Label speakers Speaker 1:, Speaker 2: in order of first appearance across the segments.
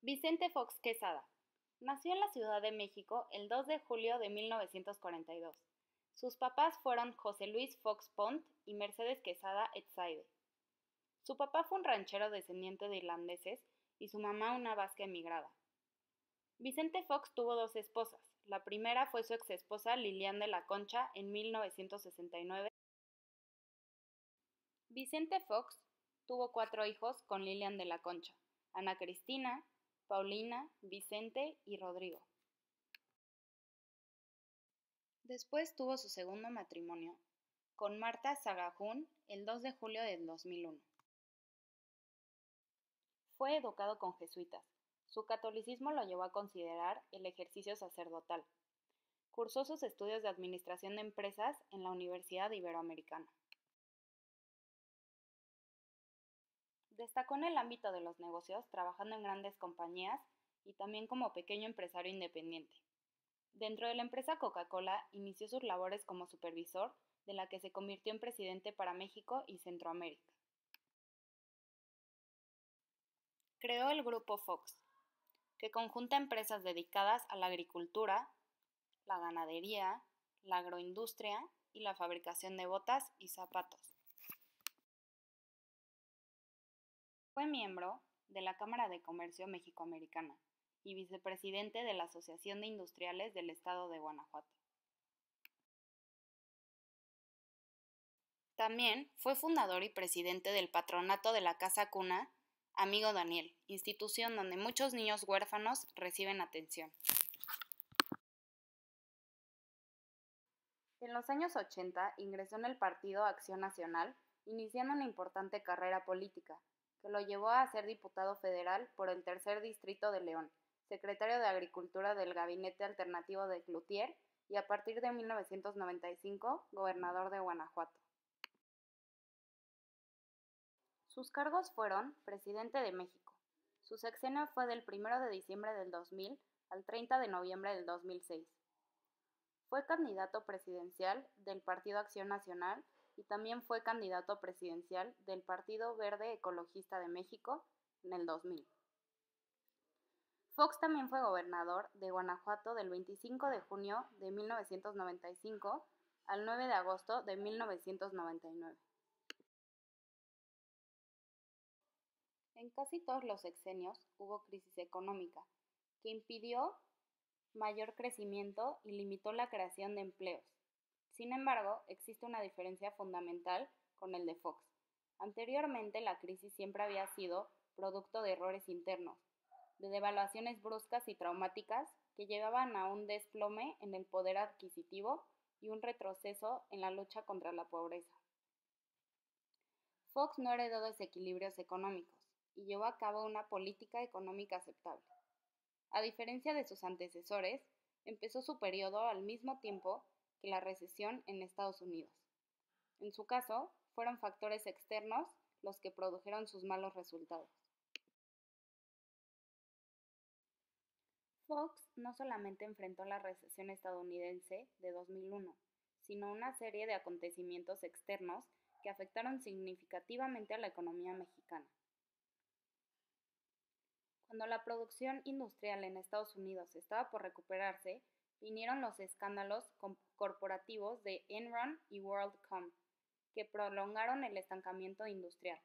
Speaker 1: Vicente Fox Quesada. Nació en la Ciudad de México el 2 de julio de 1942. Sus papás fueron José Luis Fox Pont y Mercedes Quesada Etzaide. Su papá fue un ranchero descendiente de irlandeses y su mamá una vasca emigrada. Vicente Fox tuvo dos esposas. La primera fue su exesposa Lilian de la Concha en 1969. Vicente Fox tuvo cuatro hijos con Lilian de la Concha: Ana Cristina, Paulina, Vicente y Rodrigo. Después tuvo su segundo matrimonio con Marta Sagahún el 2 de julio del 2001. Fue educado con jesuitas. Su catolicismo lo llevó a considerar el ejercicio sacerdotal. Cursó sus estudios de administración de empresas en la Universidad Iberoamericana. Destacó en el ámbito de los negocios, trabajando en grandes compañías y también como pequeño empresario independiente. Dentro de la empresa Coca-Cola inició sus labores como supervisor, de la que se convirtió en presidente para México y Centroamérica. Creó el Grupo Fox, que conjunta empresas dedicadas a la agricultura, la ganadería, la agroindustria y la fabricación de botas y zapatos. Fue miembro de la Cámara de Comercio Mexicoamericana y vicepresidente de la Asociación de Industriales del Estado de Guanajuato. También fue fundador y presidente del patronato de la Casa Cuna Amigo Daniel, institución donde muchos niños huérfanos reciben atención. En los años 80 ingresó en el Partido Acción Nacional, iniciando una importante carrera política, que lo llevó a ser diputado federal por el Tercer Distrito de León, secretario de Agricultura del Gabinete Alternativo de Cloutier y a partir de 1995 gobernador de Guanajuato. Sus cargos fueron presidente de México. Su sexenio fue del 1 de diciembre del 2000 al 30 de noviembre del 2006. Fue candidato presidencial del Partido Acción Nacional y también fue candidato presidencial del Partido Verde Ecologista de México en el 2000. Fox también fue gobernador de Guanajuato del 25 de junio de 1995 al 9 de agosto de 1999. En casi todos los sexenios hubo crisis económica, que impidió mayor crecimiento y limitó la creación de empleos. Sin embargo, existe una diferencia fundamental con el de Fox. Anteriormente, la crisis siempre había sido producto de errores internos, de devaluaciones bruscas y traumáticas que llevaban a un desplome en el poder adquisitivo y un retroceso en la lucha contra la pobreza. Fox no heredó desequilibrios económicos y llevó a cabo una política económica aceptable. A diferencia de sus antecesores, empezó su periodo al mismo tiempo que la recesión en Estados Unidos. En su caso, fueron factores externos los que produjeron sus malos resultados. Fox no solamente enfrentó la recesión estadounidense de 2001, sino una serie de acontecimientos externos que afectaron significativamente a la economía mexicana. Cuando la producción industrial en Estados Unidos estaba por recuperarse, vinieron los escándalos corporativos de Enron y WorldCom, que prolongaron el estancamiento industrial.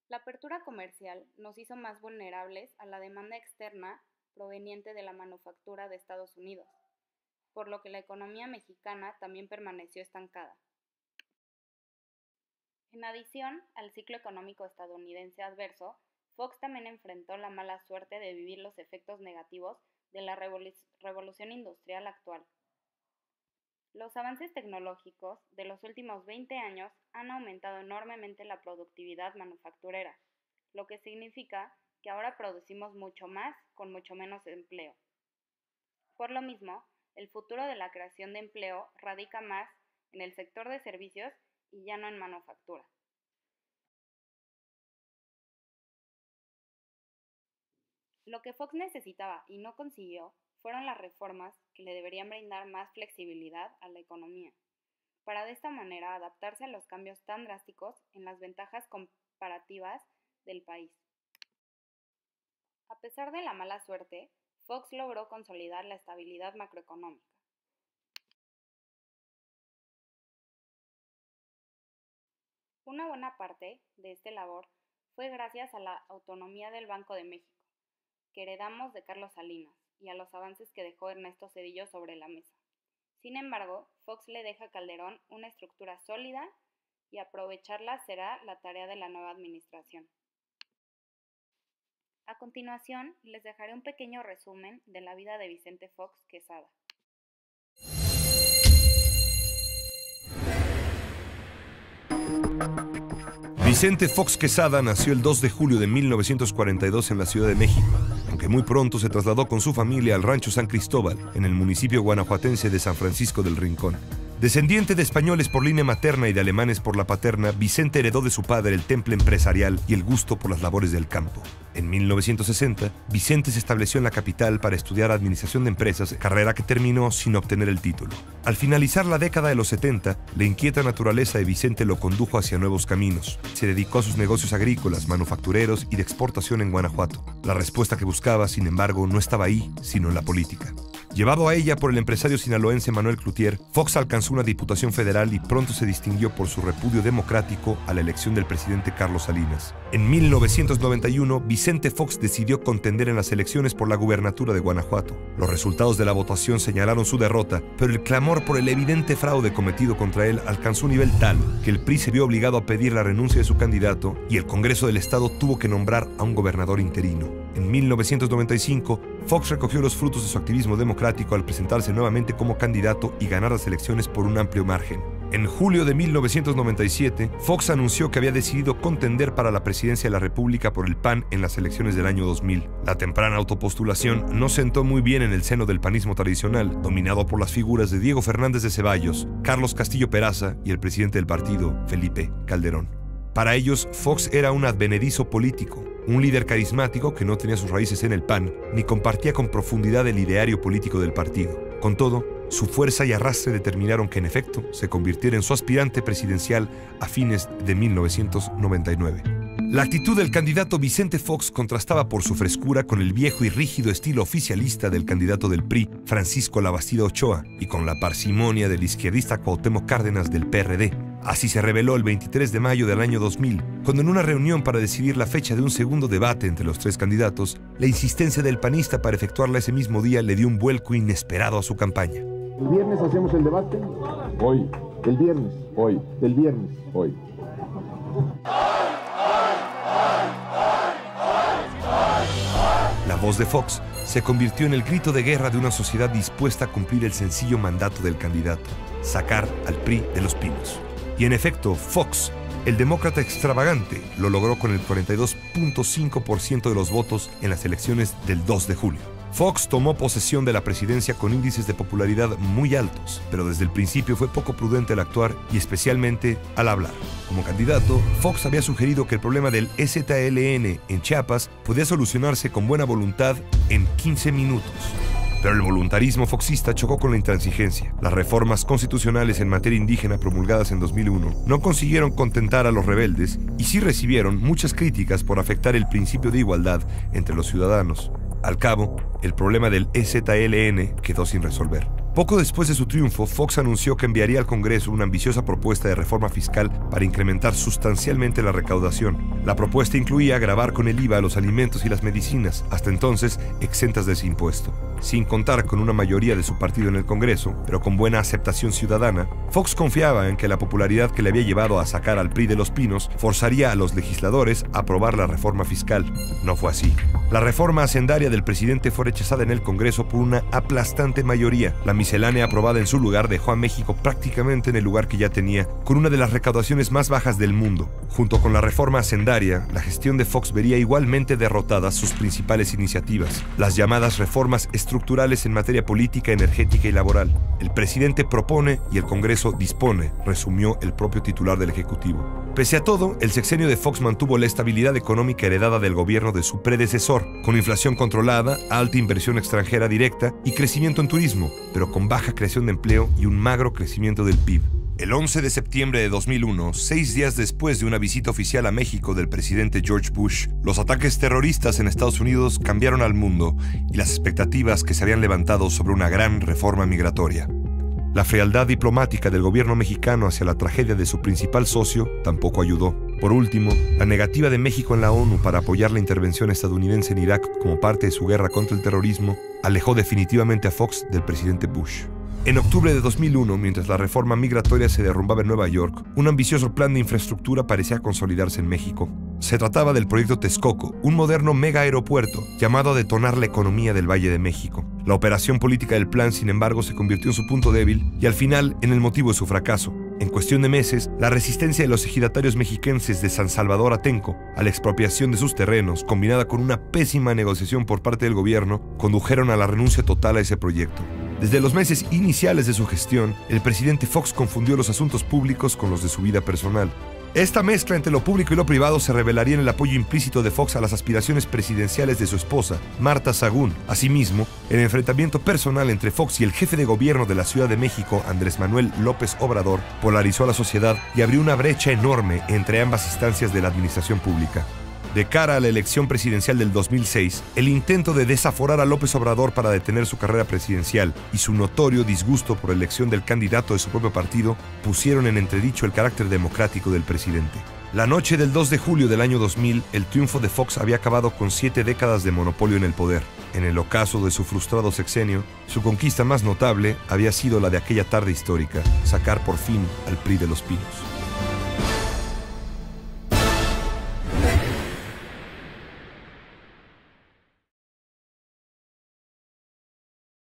Speaker 1: La apertura comercial nos hizo más vulnerables a la demanda externa proveniente de la manufactura de Estados Unidos, por lo que la economía mexicana también permaneció estancada. En adición al ciclo económico estadounidense adverso, Fox también enfrentó la mala suerte de vivir los efectos negativos de la revolución industrial actual. Los avances tecnológicos de los últimos 20 años han aumentado enormemente la productividad manufacturera, lo que significa que ahora producimos mucho más con mucho menos empleo. Por lo mismo, el futuro de la creación de empleo radica más en el sector de servicios y ya no en manufactura. Lo que Fox necesitaba y no consiguió fueron las reformas que le deberían brindar más flexibilidad a la economía, para de esta manera adaptarse a los cambios tan drásticos en las ventajas comparativas del país. A pesar de la mala suerte, Fox logró consolidar la estabilidad macroeconómica. Una buena parte de esta labor fue gracias a la autonomía del Banco de México, que heredamos de Carlos Salinas, y a los avances que dejó Ernesto Zedillo sobre la mesa. Sin embargo, Fox le deja a Calderón una estructura sólida y aprovecharla será la tarea de la nueva administración. A continuación, les dejaré un pequeño resumen de la vida de Vicente Fox Quesada.
Speaker 2: Vicente Fox Quesada nació el 2 de julio de 1942 en la Ciudad de México, aunque muy pronto se trasladó con su familia al Rancho San Cristóbal, en el municipio guanajuatense de San Francisco del Rincón. Descendiente de españoles por línea materna y de alemanes por la paterna, Vicente heredó de su padre el temple empresarial y el gusto por las labores del campo. En 1960, Vicente se estableció en la capital para estudiar administración de empresas, carrera que terminó sin obtener el título. Al finalizar la década de los 70, la inquieta naturaleza de Vicente lo condujo hacia nuevos caminos. Se dedicó a sus negocios agrícolas, manufactureros y de exportación en Guanajuato. La respuesta que buscaba, sin embargo, no estaba ahí, sino en la política. Llevado a ella por el empresario sinaloense Manuel Cloutier, Fox alcanzó una diputación federal y pronto se distinguió por su repudio democrático a la elección del presidente Carlos Salinas. En 1991, Vicente Fox decidió contender en las elecciones por la gubernatura de Guanajuato. Los resultados de la votación señalaron su derrota, pero el clamor por el evidente fraude cometido contra él alcanzó un nivel tal que el PRI se vio obligado a pedir la renuncia de su candidato y el Congreso del Estado tuvo que nombrar a un gobernador interino. En 1995, Fox recogió los frutos de su activismo democrático al presentarse nuevamente como candidato y ganar las elecciones por un amplio margen. En julio de 1997, Fox anunció que había decidido contender para la presidencia de la República por el PAN en las elecciones del año 2000. La temprana autopostulación no sentó muy bien en el seno del panismo tradicional, dominado por las figuras de Diego Fernández de Ceballos, Carlos Castillo Peraza y el presidente del partido, Felipe Calderón. Para ellos, Fox era un advenedizo político, un líder carismático que no tenía sus raíces en el PAN, ni compartía con profundidad el ideario político del partido. Con todo, su fuerza y arrastre determinaron que en efecto se convirtiera en su aspirante presidencial a fines de 1999. La actitud del candidato Vicente Fox contrastaba por su frescura con el viejo y rígido estilo oficialista del candidato del PRI, Francisco Labastida Ochoa, y con la parsimonia del izquierdista Cuauhtémoc Cárdenas del PRD. Así se reveló el 23 de mayo del año 2000, cuando en una reunión para decidir la fecha de un segundo debate entre los tres candidatos, la insistencia del panista para efectuarla ese mismo día le dio un vuelco inesperado a su campaña.
Speaker 3: El viernes hacemos el debate, hoy. El viernes, hoy. El viernes, hoy.
Speaker 2: La voz de Fox se convirtió en el grito de guerra de una sociedad dispuesta a cumplir el sencillo mandato del candidato: sacar al PRI de los pinos. Y en efecto, Fox, el demócrata extravagante, lo logró con el 42.5% de los votos en las elecciones del 2 de julio. Fox tomó posesión de la presidencia con índices de popularidad muy altos, pero desde el principio fue poco prudente al actuar y especialmente al hablar. Como candidato, Fox había sugerido que el problema del EZLN en Chiapas podía solucionarse con buena voluntad en 15 minutos. Pero el voluntarismo foxista chocó con la intransigencia. Las reformas constitucionales en materia indígena promulgadas en 2001 no consiguieron contentar a los rebeldes y sí recibieron muchas críticas por afectar el principio de igualdad entre los ciudadanos. Al cabo, el problema del EZLN quedó sin resolver. Poco después de su triunfo, Fox anunció que enviaría al Congreso una ambiciosa propuesta de reforma fiscal para incrementar sustancialmente la recaudación. La propuesta incluía gravar con el IVA los alimentos y las medicinas, hasta entonces exentas de ese impuesto. Sin contar con una mayoría de su partido en el Congreso, pero con buena aceptación ciudadana, Fox confiaba en que la popularidad que le había llevado a sacar al PRI de los pinos forzaría a los legisladores a aprobar la reforma fiscal. No fue así. La reforma hacendaria del presidente fue rechazada en el Congreso por una aplastante mayoría. La miscelánea aprobada en su lugar dejó a México prácticamente en el lugar que ya tenía, con una de las recaudaciones más bajas del mundo. Junto con la reforma hacendaria, la gestión de Fox vería igualmente derrotadas sus principales iniciativas, las llamadas reformas estructurales en materia política, energética y laboral. El presidente propone y el Congreso dispone, resumió el propio titular del Ejecutivo. Pese a todo, el sexenio de Fox mantuvo la estabilidad económica heredada del gobierno de su predecesor, con inflación controlada, alta inversión extranjera directa y crecimiento en turismo, pero con baja creación de empleo y un magro crecimiento del PIB. El 11 de septiembre de 2001, 6 días después de una visita oficial a México del presidente George Bush, los ataques terroristas en Estados Unidos cambiaron al mundo y las expectativas que se habían levantado sobre una gran reforma migratoria. La frialdad diplomática del gobierno mexicano hacia la tragedia de su principal socio tampoco ayudó. Por último, la negativa de México en la ONU para apoyar la intervención estadounidense en Irak como parte de su guerra contra el terrorismo alejó definitivamente a Fox del presidente Bush. En octubre de 2001, mientras la reforma migratoria se derrumbaba en Nueva York, un ambicioso plan de infraestructura parecía consolidarse en México. Se trataba del proyecto Texcoco, un moderno mega aeropuerto llamado a detonar la economía del Valle de México. La operación política del plan, sin embargo, se convirtió en su punto débil y al final en el motivo de su fracaso. En cuestión de meses, la resistencia de los ejidatarios mexiquenses de San Salvador Atenco a la expropiación de sus terrenos, combinada con una pésima negociación por parte del gobierno, condujeron a la renuncia total a ese proyecto. Desde los meses iniciales de su gestión, el presidente Fox confundió los asuntos públicos con los de su vida personal. Esta mezcla entre lo público y lo privado se revelaría en el apoyo implícito de Fox a las aspiraciones presidenciales de su esposa, Marta Sagún. Asimismo, el enfrentamiento personal entre Fox y el jefe de gobierno de la Ciudad de México, Andrés Manuel López Obrador, polarizó a la sociedad y abrió una brecha enorme entre ambas instancias de la administración pública. De cara a la elección presidencial del 2006, el intento de desaforar a López Obrador para detener su carrera presidencial y su notorio disgusto por la elección del candidato de su propio partido pusieron en entredicho el carácter democrático del presidente. La noche del 2 de julio del año 2000, el triunfo de Fox había acabado con 7 décadas de monopolio en el poder. En el ocaso de su frustrado sexenio, su conquista más notable había sido la de aquella tarde histórica, sacar por fin al PRI de los Pinos.